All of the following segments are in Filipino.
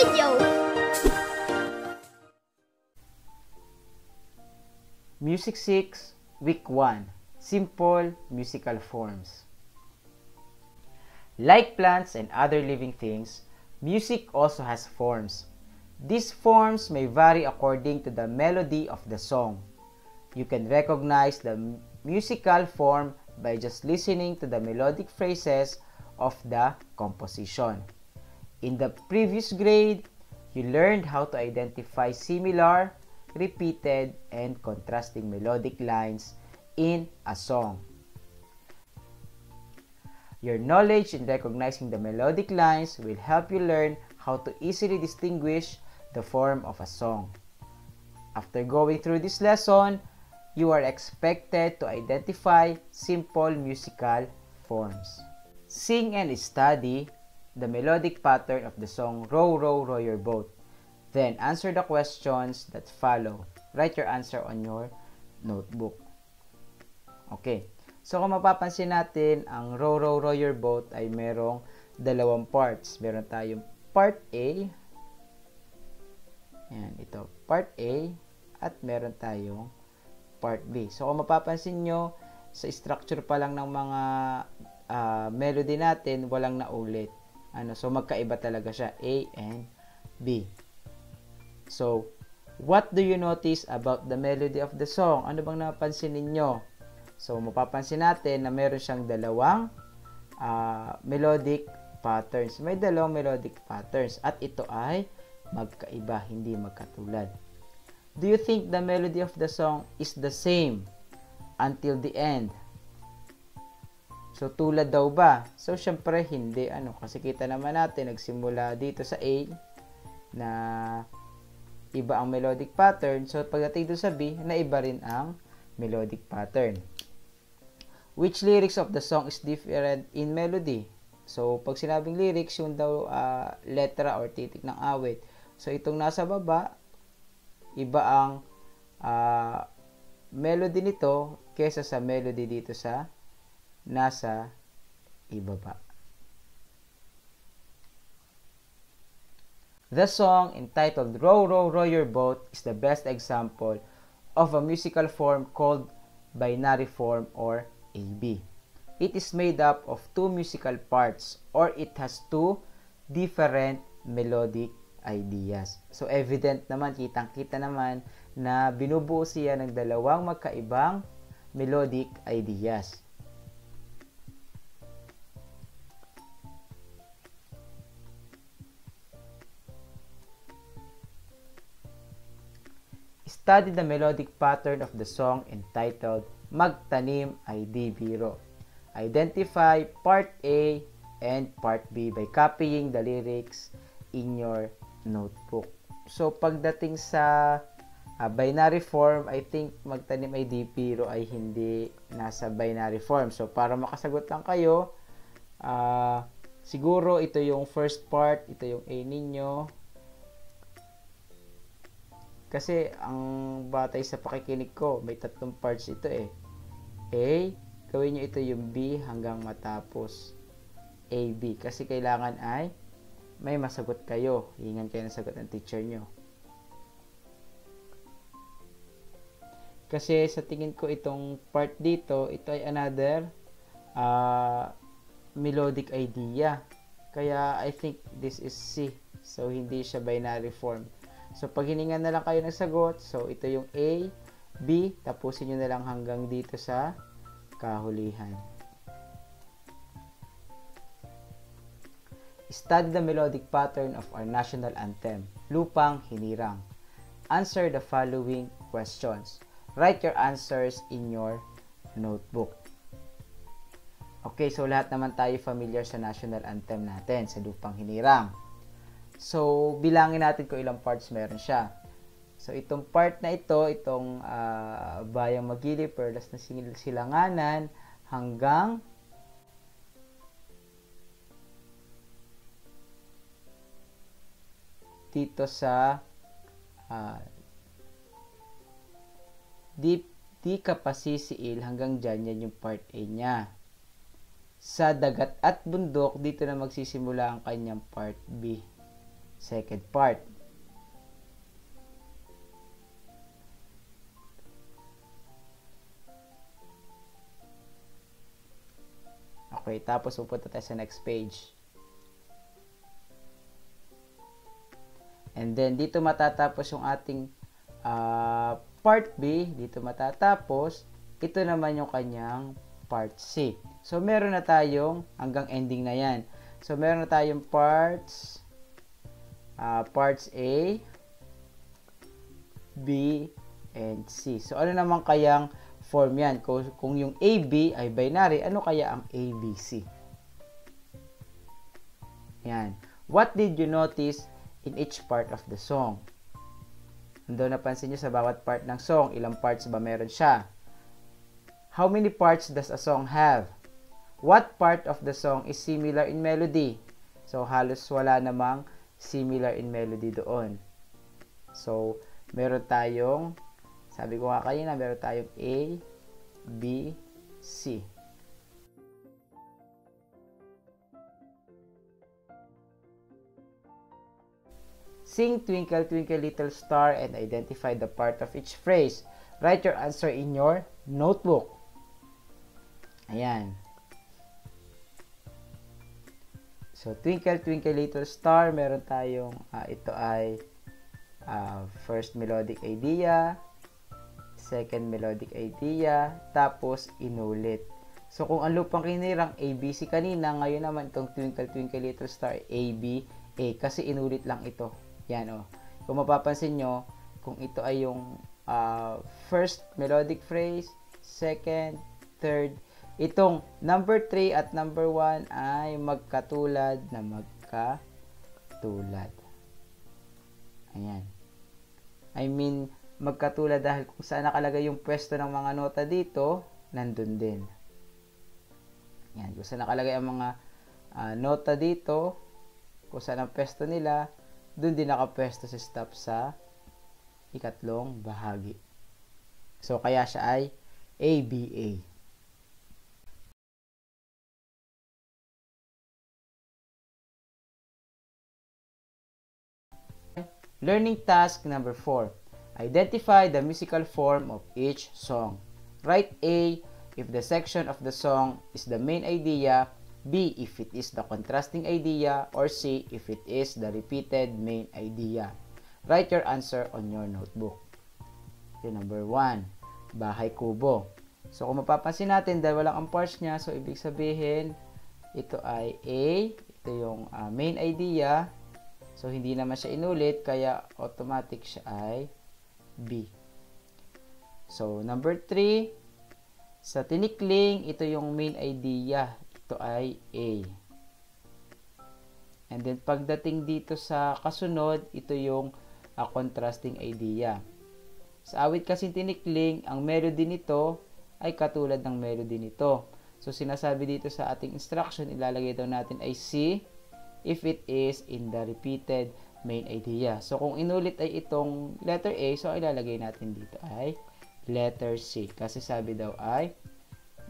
video. Music 6, Week 1. Simple musical forms. Like plants and other living things, music also has forms. These forms may vary according to the melody of the song. You can recognize the musical form by just listening to the melodic phrases of the composition. In the previous grade, you learned how to identify similar, repeated, and contrasting melodic lines in a song. Your knowledge in recognizing the melodic lines will help you learn how to easily distinguish the form of a song. After going through this lesson, you are expected to identify simple musical forms. Sing and study the melodic pattern of the song Row, Row, Row Your Boat. Then answer the questions that follow. Write your answer on your notebook. Okay. So kung mapapansin natin, ang Row, Row, Row Your Boat ay merong dalawang parts. Meron tayong part A. Yan, ito. Part A. At meron tayong part B. So kung mapapansin nyo, sa structure pa lang ng mga melody natin, walang naulit. So magkaiba talaga siya. A and B. So, what do you notice about the melody of the song? Ano bang napansin ninyo? So, mapapansin natin na meron siyang dalawang melodic patterns. May dalawang melodic patterns. At ito ay magkaiba, hindi magkatulad. Do you think the melody of the song is the same until the end? So, tulad daw ba? So, syempre, hindi. Kasi kita naman natin, nagsimula dito sa A na iba ang melodic pattern. So, pagdating doon sa B, na iba rin ang melodic pattern. Which lyrics of the song is different in melody? So, pag sinabing lyrics, yun daw letra or titik ng awit. So, itong nasa baba, iba ang melody nito kesa sa melody dito sa nasa ibaba. The song entitled Row, Row, Row Your Boat is the best example of a musical form called binary form or AB. It is made up of two musical parts or it has two different melodic ideas. So evident naman, kitang-kita naman na binubuo siya ng dalawang magkaibang melodic ideas. Study the melodic pattern of the song entitled Magtanim Ay Di Biro. Identify part A and part B by copying the lyrics in your notebook. So, pagdating sa binary form, I think Magtanim Ay Di Biro ay hindi nasa binary form. So, para makasagot lang kayo, siguro ito yung first part, ito yung A ninyo. Kasi, ang batay sa pakikinig ko, may tatlong parts ito eh. A, gawin nyo ito yung B hanggang matapos AB. Kasi kailangan ay may masagot kayo. Hingan kayo ng sagot ng teacher nyo. Kasi sa tingin ko itong part dito, ito ay another melodic idea. Kaya I think this is C. So, hindi siya binary form. So, pag hiningan na lang kayo ng sagot, so ito yung A, B, tapusin nyo na lang hanggang dito sa kahulihan. Study the melodic pattern of our national anthem, Lupang Hinirang. Answer the following questions. Write your answers in your notebook. Okay, so lahat naman tayo familiar sa national anthem natin, sa Lupang Hinirang. So, bilangin natin kung ilang parts meron siya. So, itong part na ito, itong Bayang Magili, Perlas na Silanganan, hanggang dito sa di ka pasisiil, hanggang dyan, yan yung part A niya. Sa Dagat at Bundok, dito na magsisimula ang kanyang part B. second part. Okay, tapos pupunta tayo sa next page. And then, dito matatapos yung ating part B. Dito matatapos. Ito naman yung kanyang part C. So, meron na tayong hanggang ending na yan. So, meron na tayong parts A, B, and C. So, ano naman kayang form yan? Kung yung AB ay binary, ano kaya ang ABC? Yan. What did you notice in each part of the song? Ando napansin nyo sa bawat part ng song, ilang parts ba meron siya? How many parts does a song have? What part of the song is similar in melody? So, halos wala namang similar in melody doon. So, meron tayong, sabi ko nga kanina, meron tayong A, B, C. Sing Twinkle Twinkle Little Star and identify the part of each phrase. Write your answer in your notebook. Ayan. So, Twinkle Twinkle Little Star, meron tayong, ito ay first melodic idea, second melodic idea, tapos inulit. So, kung ang lupang kinirang ABC kanina, ngayon naman itong Twinkle Twinkle Little Star, A, B, A, kasi inulit lang ito. Yan, oh. Kung mapapansin nyo, kung ito ay yung first melodic phrase, second, third, itong number 3 at number 1 ay magkatulad na magkatulad. Ayan. I mean, magkatulad dahil kung saan nakalagay yung pwesto ng mga nota dito, nandun din. Yan. Kung saan nakalagay ang mga nota dito, kung saan ang pwesto nila, dun din nakapwesto si stop sa ikatlong bahagi. So, kaya siya ay ABA. Learning task number 4. Identify the musical form of each song. Write A if the section of the song is the main idea, B if it is the contrasting idea, or C if it is the repeated main idea. Write your answer on your notebook. Okay, number 1, bahay kubo. So, kung mapapansin natin, dahil walang ang parts niya, so ibig sabihin, ito ay A, ito yung main idea. So, hindi naman siya inulit, kaya automatic siya ay B. So, number 3, sa tinikling, ito yung main idea. Ito ay A. And then, pagdating dito sa kasunod, ito yung contrasting idea. Sa awit kasing tinikling, ang melody nito ay katulad ng melody nito. So, sinasabi dito sa ating instruction, ilalagay daw natin ay C if it is in the repeated main idea. So, kung inulit ay itong letter A, so ilalagay natin dito ay letter C. Kasi sabi daw ay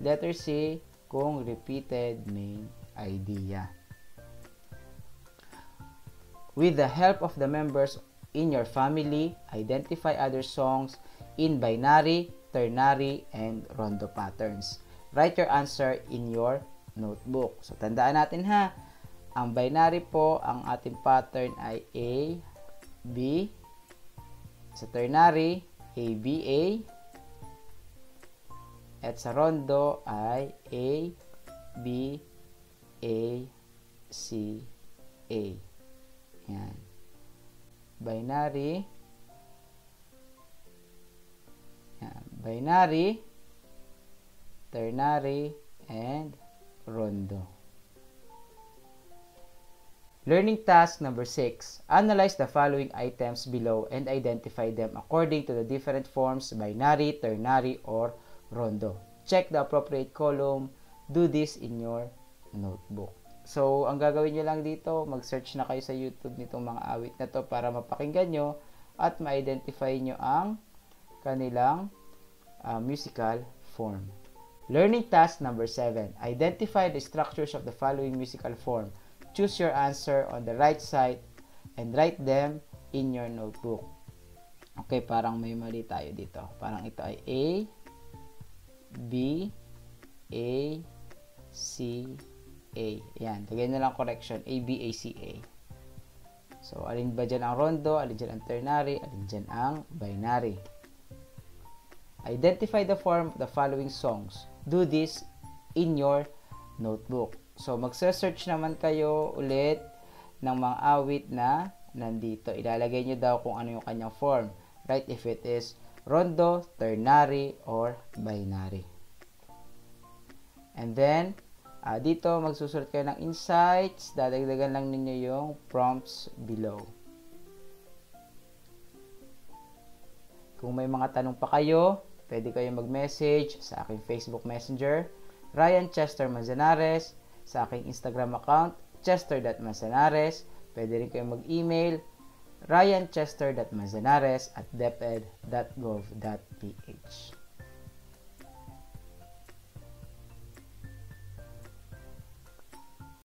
letter C kung repeated main idea. With the help of the members in your family, identify other songs in binary, ternary, and rondo patterns. Write your answer in your notebook. So, tandaan natin ha, ang binary po, ang ating pattern ay A, B. Sa ternary, A, B, A. At sa rondo ay A, B, A, C, A. Yan. Binary. Yan. Binary, ternary, and rondo. Learning task number 6. Analyze the following items below and identify them according to the different forms, binary, ternary, or rondo. Check the appropriate column. Do this in your notebook. So, ang gagawin nyo lang dito, mag-search na kayo sa YouTube nitong mga awit na to para mapakinggan nyo at ma-identify nyo ang kanilang musical form. Learning task number 7. Identify the structures of the following musical form. Choose your answer on the right side and write them in your notebook. Okay, parang may mali tayo dito. Parang ito ay A, B, A, C, A. Yan, lagyan na lang correction. A, B, A, C, A. So, alin ba dyan ang rondo? Alin dyan ang ternary? Alin dyan ang binary? Identify the form of the following songs. Do this in your notebook. So, magse-search naman kayo ulit ng mga awit na nandito. Ilalagay nyo daw kung ano yung kanyang form. Right? If it is rondo, ternary, or binary. And then, dito magsusulat kayo ng insights. Dadagdagan lang ninyo yung prompts below. Kung may mga tanong pa kayo, pwede kayo mag-message sa aking Facebook Messenger, Ryan Chester Manzanares, sa aking Instagram account, chester.manzanares. Pwede rin kayo mag-email, ryanchester.manzanares@deped.gov.ph.